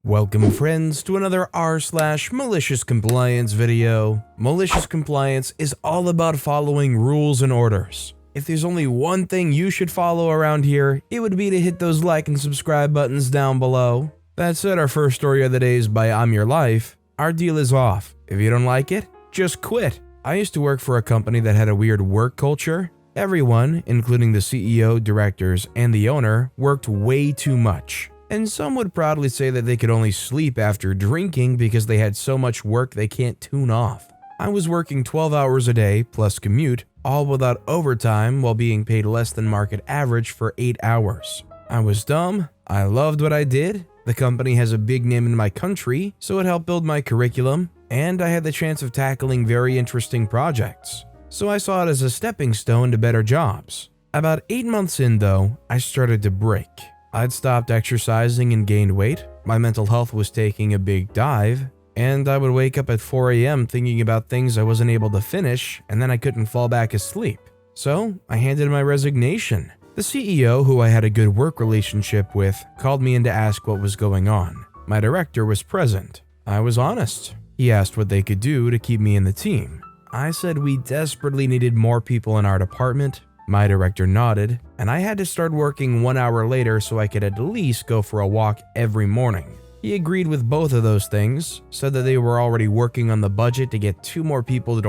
Welcome friends to another r/MaliciousCompliance video. Malicious compliance is all about following rules and orders. If there's only one thing you should follow around here, it would be to hit those like and subscribe buttons down below. That said, our first story of the day is by I'm Your Life. Our deal is off. If you don't like it, just quit. I used to work for a company that had a weird work culture. Everyone, including the CEO, directors, and the owner, worked way too much. And some would proudly say that they could only sleep after drinking because they had so much work they can't tune off. I was working 12 hours a day plus commute, all without overtime while being paid less than market average for 8 hours. I was dumb, I loved what I did, the company has a big name in my country, so it helped build my curriculum, and I had the chance of tackling very interesting projects. So I saw it as a stepping stone to better jobs. About 8 months in though, I started to break. I'd stopped exercising and gained weight, my mental health was taking a big dive, and I would wake up at 4 a.m. thinking about things I wasn't able to finish, and then I couldn't fall back asleep. So I handed my resignation. The CEO, who I had a good work relationship with, called me in to ask what was going on. My director was present. I was honest. He asked what they could do to keep me in the team. I said we desperately needed more people in our department. My director nodded, and I had to start working 1 hour later so I could at least go for a walk every morning. He agreed with both of those things, said that they were already working on the budget to get 2 more people to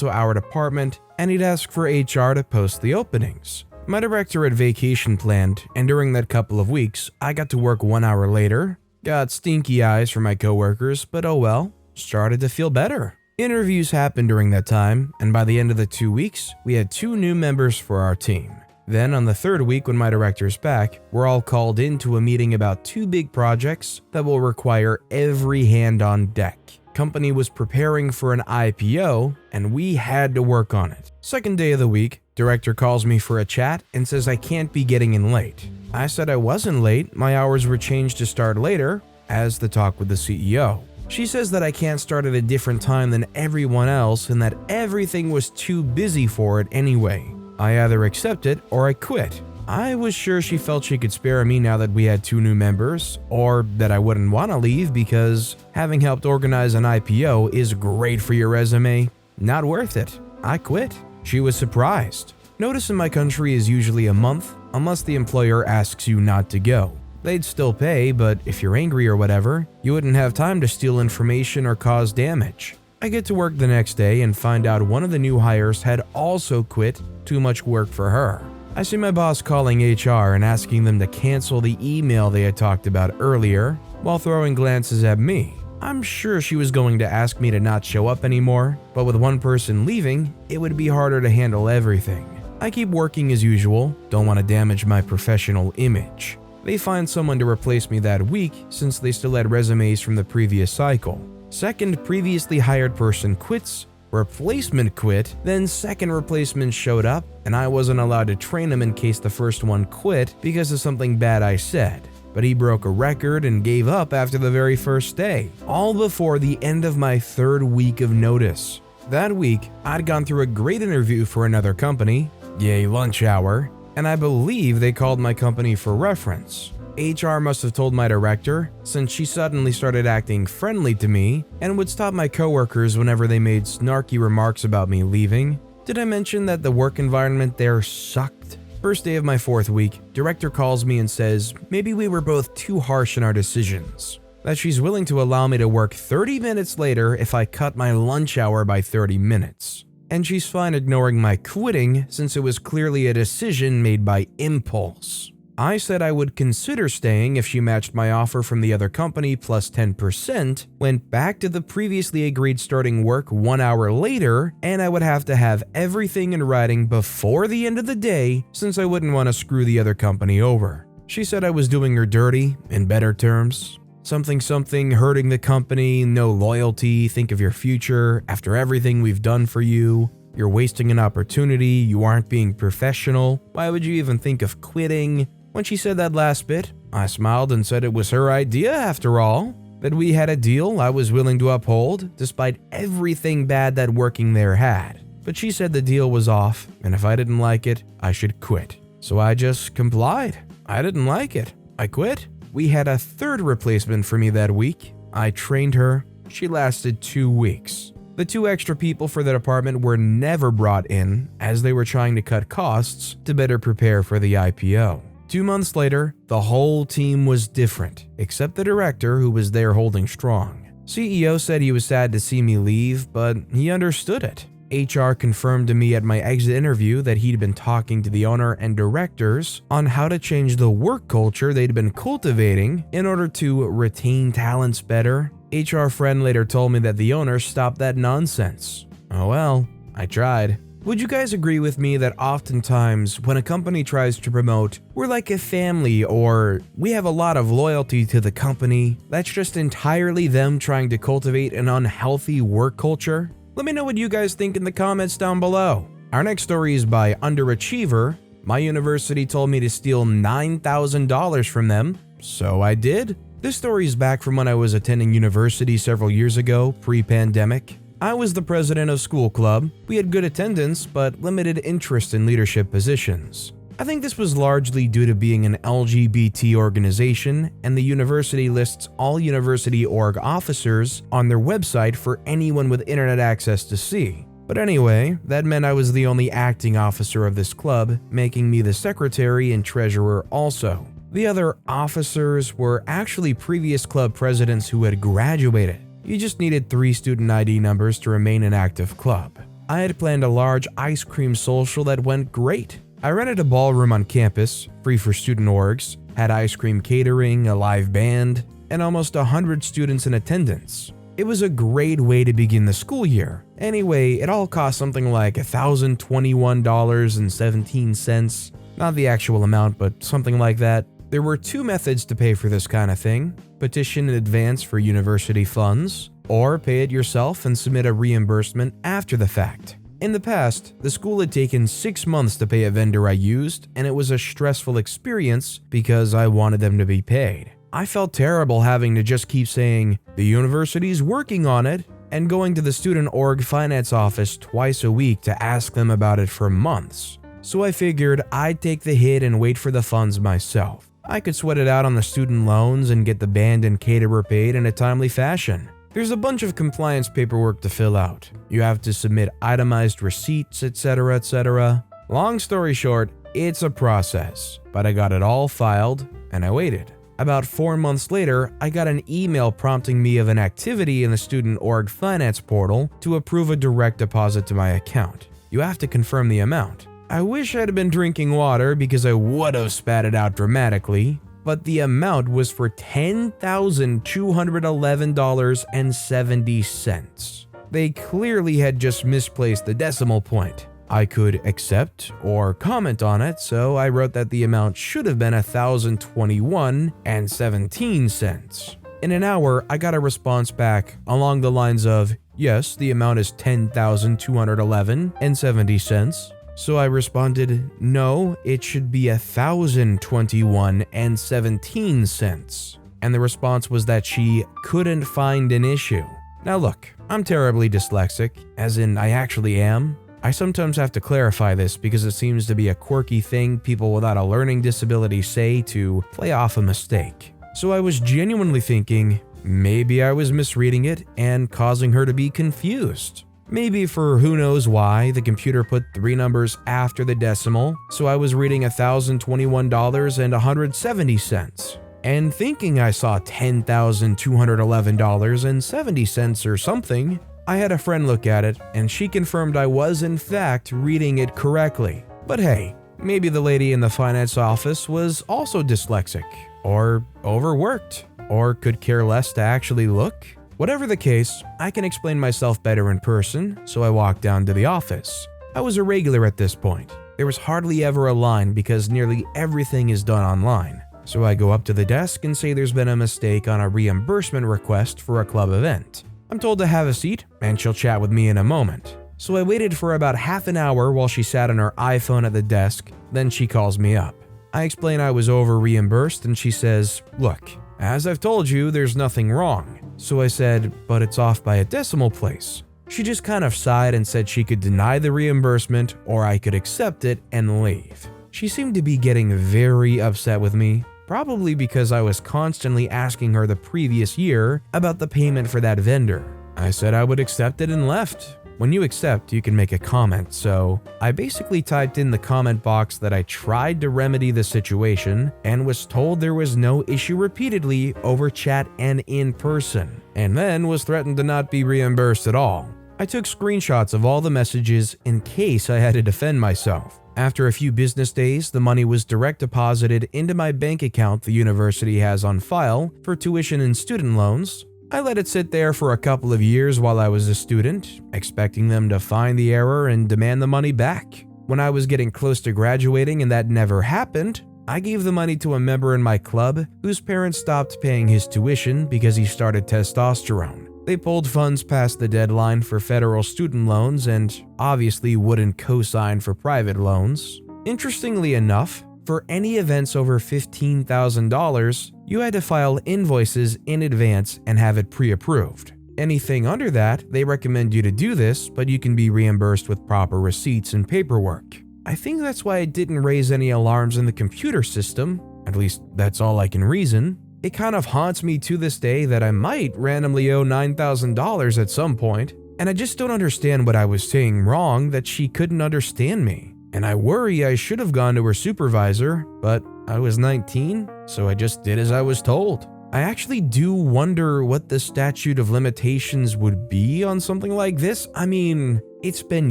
our department, and he'd ask for HR to post the openings. My director had vacation planned, and during that couple of weeks, I got to work 1 hour later, got stinky eyes from my coworkers, but oh well, started to feel better. Interviews happened during that time, and by the end of the 2 weeks, we had 2 new members for our team. Then on the 3rd week when my director's back, we're all called into a meeting about 2 big projects that will require every hand on deck. Company was preparing for an IPO, and we had to work on it. Second day of the week, director calls me for a chat and says I can't be getting in late. I said I wasn't late, my hours were changed to start later, as the talk with the CEO. She says that I can't start at a different time than everyone else and that everything was too busy for it anyway. I either accept it or I quit. I was sure she felt she could spare me now that we had 2 new members, or that I wouldn't want to leave because having helped organize an IPO is great for your resume. Not worth it. I quit. She was surprised. Notice in my country is usually a month, unless the employer asks you not to go. They'd still pay, but if you're angry or whatever, you wouldn't have time to steal information or cause damage. I get to work the next day and find out one of the new hires had also quit, too much work for her. I see my boss calling HR and asking them to cancel the email they had talked about earlier, while throwing glances at me. I'm sure she was going to ask me to not show up anymore, but with one person leaving, it would be harder to handle everything. I keep working as usual, don't want to damage my professional image. They find someone to replace me that week since they still had resumes from the previous cycle. Second previously hired person quits, replacement quit, then second replacement showed up, and I wasn't allowed to train him in case the first one quit because of something bad I said. But he broke a record and gave up after the very first day, all before the end of my 3rd week of notice. That week, I'd gone through a great interview for another company, yay lunch hour, and I believe they called my company for reference. HR must have told my director, since she suddenly started acting friendly to me and would stop my coworkers whenever they made snarky remarks about me leaving. Did I mention that the work environment there sucked? First day of my 4th week, director calls me and says maybe we were both too harsh in our decisions. That she's willing to allow me to work 30 minutes later if I cut my lunch hour by 30 minutes. And she's fine ignoring my quitting since it was clearly a decision made by impulse. I said I would consider staying if she matched my offer from the other company plus 10%, went back to the previously agreed starting work 1 hour later, and I would have to have everything in writing before the end of the day since I wouldn't want to screw the other company over. She said I was doing her dirty, in better terms. Something, hurting the company, no loyalty, think of your future, after everything we've done for you. You're wasting an opportunity, you aren't being professional, why would you even think of quitting? When she said that last bit, I smiled and said it was her idea after all, that we had a deal I was willing to uphold despite everything bad that working there had. But she said the deal was off, and if I didn't like it, I should quit. So I just complied. I didn't like it. I quit. We had a third replacement for me that week. I trained her. She lasted 2 weeks. The 2 extra people for the department were never brought in as they were trying to cut costs to better prepare for the IPO. 2 months later, the whole team was different, except the director who was there holding strong. CEO said he was sad to see me leave, but he understood it. HR confirmed to me at my exit interview that he'd been talking to the owner and directors on how to change the work culture they'd been cultivating in order to retain talents better. HR friend later told me that the owner stopped that nonsense. Oh well, I tried. Would you guys agree with me that oftentimes when a company tries to promote, we're like a family or we have a lot of loyalty to the company, that's just entirely them trying to cultivate an unhealthy work culture? Let me know what you guys think in the comments down below. Our next story is by Underachiever. My university told me to steal $9,000 from them, so I did. This story is back from when I was attending university several years ago, pre-pandemic. I was the president of school club. We had good attendance, but limited interest in leadership positions. I think this was largely due to being an LGBT organization, and the university lists all university org officers on their website for anyone with internet access to see. But anyway, that meant I was the only acting officer of this club, making me the secretary and treasurer also. The other officers were actually previous club presidents who had graduated. You just needed 3 student ID numbers to remain an active club. I had planned a large ice cream social that went great. I rented a ballroom on campus, free for student orgs, had ice cream catering, a live band, and almost 100 students in attendance. It was a great way to begin the school year. Anyway, it all cost something like $1,021.17. Not the actual amount, but something like that. There were 2 methods to pay for this kind of thing: petition in advance for university funds, or pay it yourself and submit a reimbursement after the fact. In the past, the school had taken 6 months to pay a vendor I used, and it was a stressful experience because I wanted them to be paid. I felt terrible having to just keep saying, "The university's working on it," and going to the student org finance office twice a week to ask them about it for months. So I figured I'd take the hit and wait for the funds myself. I could sweat it out on the student loans and get the band and caterer paid in a timely fashion. There's a bunch of compliance paperwork to fill out. You have to submit itemized receipts, etc., etc. Long story short, it's a process, but I got it all filed and I waited. About 4 months later, I got an email prompting me of an activity in the student org finance portal to approve a direct deposit to my account. You have to confirm the amount. I wish I'd been drinking water because I would have spat it out dramatically, but the amount was for $10,211.70. They clearly had just misplaced the decimal point. I could accept or comment on it, so I wrote that the amount should have been $1,021.17. In an hour, I got a response back along the lines of, "Yes, the amount is $10,211.70. So I responded, "No, it should be $1,021.17. And the response was that she couldn't find an issue. Now look, I'm terribly dyslexic, as in I actually am. I sometimes have to clarify this because it seems to be a quirky thing people without a learning disability say to play off a mistake. So I was genuinely thinking, maybe I was misreading it and causing her to be confused. Maybe for who knows why, the computer put 3 numbers after the decimal, so I was reading $1,021.170. And thinking I saw $10,211.70 or something. I had a friend look at it, and she confirmed I was in fact reading it correctly. But hey, maybe the lady in the finance office was also dyslexic, or overworked, or could care less to actually look. Whatever the case, I can explain myself better in person, so I walked down to the office. I was a regular at this point. There was hardly ever a line because nearly everything is done online. So I go up to the desk and say there's been a mistake on a reimbursement request for a club event. I'm told to have a seat and she'll chat with me in a moment. So I waited for about half an hour while she sat on her iPhone at the desk, then she calls me up. I explain I was over reimbursed and she says, "Look, as I've told you, there's nothing wrong." So I said, "But it's off by a decimal place." She just kind of sighed and said she could deny the reimbursement or I could accept it and leave. She seemed to be getting very upset with me, probably because I was constantly asking her the previous year about the payment for that vendor. I said I would accept it and left. When you accept, you can make a comment, so I basically typed in the comment box that I tried to remedy the situation and was told there was no issue repeatedly over chat and in person, and then was threatened to not be reimbursed at all. I took screenshots of all the messages in case I had to defend myself. After a few business days, the money was direct deposited into my bank account the university has on file for tuition and student loans. I let it sit there for a couple of years while I was a student, expecting them to find the error and demand the money back. When I was getting close to graduating and that never happened, I gave the money to a member in my club whose parents stopped paying his tuition because he started testosterone. They pulled funds past the deadline for federal student loans and obviously wouldn't co-sign for private loans. Interestingly enough, for any events over $15,000, you had to file invoices in advance and have it pre-approved. Anything under that, they recommend you to do this, but you can be reimbursed with proper receipts and paperwork. I think that's why it didn't raise any alarms in the computer system, at least that's all I can reason. It kind of haunts me to this day that I might randomly owe $9,000 at some point, and I just don't understand what I was saying wrong that she couldn't understand me. And I worry I should have gone to her supervisor, but I was 19, so I just did as I was told. I actually do wonder what the statute of limitations would be on something like this. I mean, it's been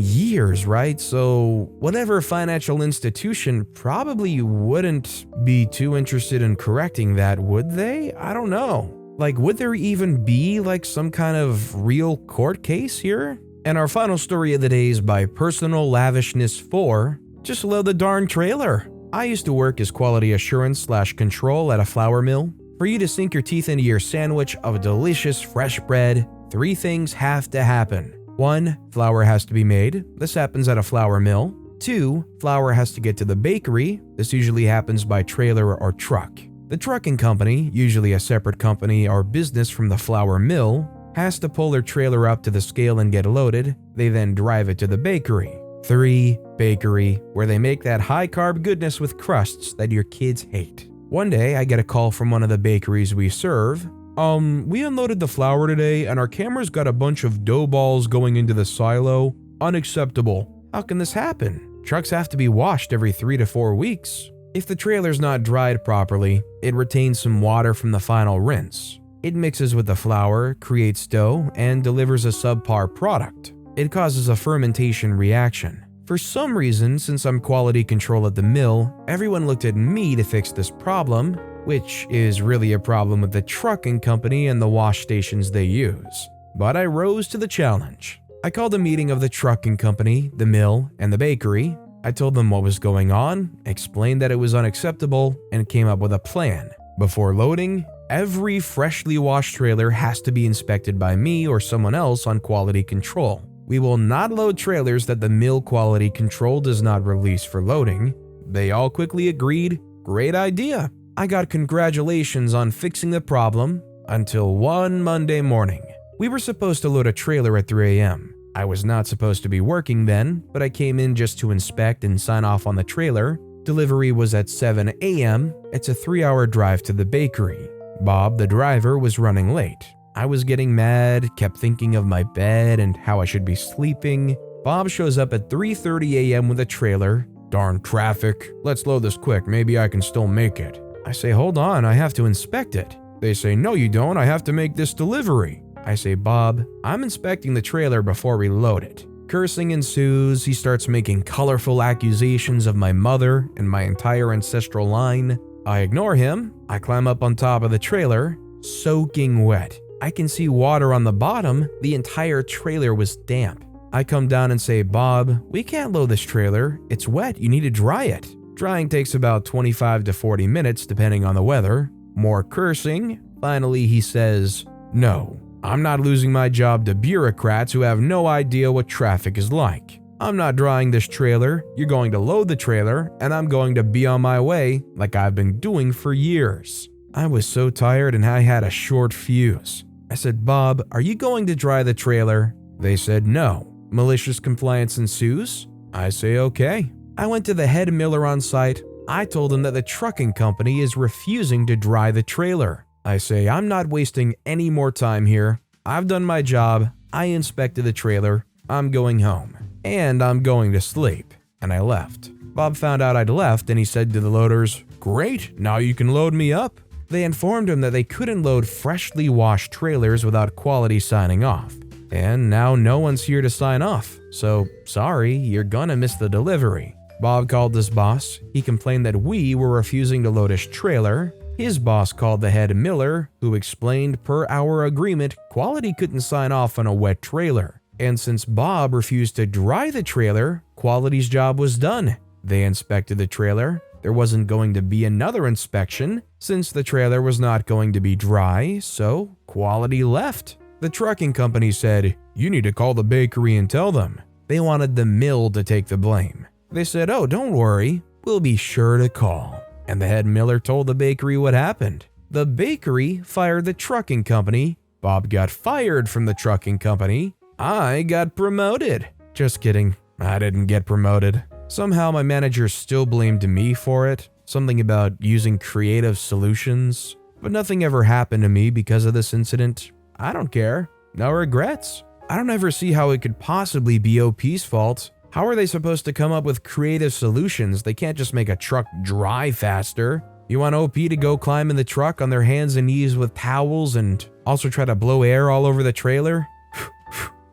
years, right? So whatever financial institution probably wouldn't be too interested in correcting that, would they? I don't know. Like, would there even be like some kind of real court case here? And our final story of the day is by Personal Lavishness 4. Just load the darn trailer. I used to work as quality assurance/control at a flour mill. For you to sink your teeth into your sandwich of delicious fresh bread, 3 things have to happen. 1, flour has to be made. This happens at a flour mill. 2, flour has to get to the bakery. This usually happens by trailer or truck. The trucking company, usually a separate company or business from the flour mill, has to pull their trailer up to the scale and get loaded. They then drive it to the bakery. 3, bakery, where they make that high-carb goodness with crusts that your kids hate. One day, I get a call from one of the bakeries we serve. We unloaded the flour today and our cameras got a bunch of dough balls going into the silo. Unacceptable. How can this happen? Trucks have to be washed every 3 to 4 weeks. If the trailer's not dried properly, it retains some water from the final rinse. It mixes with the flour, creates dough, and delivers a subpar product. It causes a fermentation reaction. For some reason, since I'm quality control at the mill, everyone looked at me to fix this problem, which is really a problem with the trucking company and the wash stations they use. But I rose to the challenge. I called a meeting of the trucking company, the mill, and the bakery. I told them what was going on, explained that it was unacceptable, and came up with a plan. Before loading, every freshly washed trailer has to be inspected by me or someone else on quality control. We will not load trailers that the mill quality control does not release for loading. They all quickly agreed, great idea. I got congratulations on fixing the problem until one Monday morning. We were supposed to load a trailer at 3 a.m. I was not supposed to be working then, but I came in just to inspect and sign off on the trailer. Delivery was at 7 a.m. It's a 3-hour drive to the bakery. Bob, the driver, was running late. I was getting mad, kept thinking of my bed and how I should be sleeping. Bob shows up at 3:30 a.m. with a trailer. Darn traffic. Let's load this quick, maybe I can still make it. I say, hold on, I have to inspect it. They say, no you don't, I have to make this delivery. I say, Bob, I'm inspecting the trailer before we load it. Cursing ensues. He starts making colorful accusations of my mother and my entire ancestral line. I ignore him. I climb up on top of the trailer, soaking wet. I can see water on the bottom. The entire trailer was damp. I come down and say, Bob, we can't load this trailer. It's wet. You need to dry it. Drying takes about 25 to 40 minutes depending on the weather. More cursing. Finally, he says, no, I'm not losing my job to bureaucrats who have no idea what traffic is like. I'm not drying this trailer. You're going to load the trailer and I'm going to be on my way like I've been doing for years. I was so tired and I had a short fuse. I said, Bob, are you going to dry the trailer? They said no. Malicious compliance ensues. I say okay. I went to the head miller on site. I told him that the trucking company is refusing to dry the trailer. I say, I'm not wasting any more time here. I've done my job. I inspected the trailer. I'm going home. And I'm going to sleep. And I left. Bob found out I'd left and he said to the loaders, "Great, now you can load me up." They informed him that they couldn't load freshly washed trailers without quality signing off. And now no one's here to sign off. So, sorry, you're gonna miss the delivery. Bob called his boss. He complained that we were refusing to load his trailer. His boss called the head miller, who explained per our agreement, quality couldn't sign off on a wet trailer. And since Bob refused to dry the trailer, quality's job was done. They inspected the trailer. There wasn't going to be another inspection since the trailer was not going to be dry, so quality left. The trucking company said, "You need to call the bakery and tell them." They wanted the mill to take the blame. They said, "Oh, don't worry, we'll be sure to call." And the head miller told the bakery what happened. The bakery fired the trucking company. Bob got fired from the trucking company. I got promoted. Just kidding, I didn't get promoted. Somehow my manager still blamed me for it. Something about using creative solutions. But nothing ever happened to me because of this incident. I don't care. No regrets. I don't ever see how it could possibly be OP's fault. How are they supposed to come up with creative solutions? They can't just make a truck dry faster. You want OP to go climb in the truck on their hands and knees with towels and also try to blow air all over the trailer?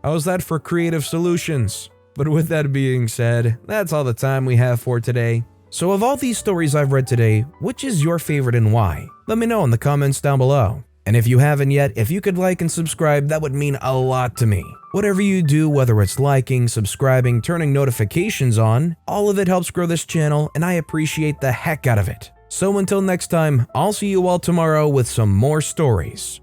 How's that for creative solutions? But with that being said, that's all the time we have for today. So of all these stories I've read today, which is your favorite and why? Let me know in the comments down below. And if you haven't yet, if you could like and subscribe, that would mean a lot to me. Whatever you do, whether it's liking, subscribing, turning notifications on, all of it helps grow this channel and I appreciate the heck out of it. So until next time, I'll see you all tomorrow with some more stories.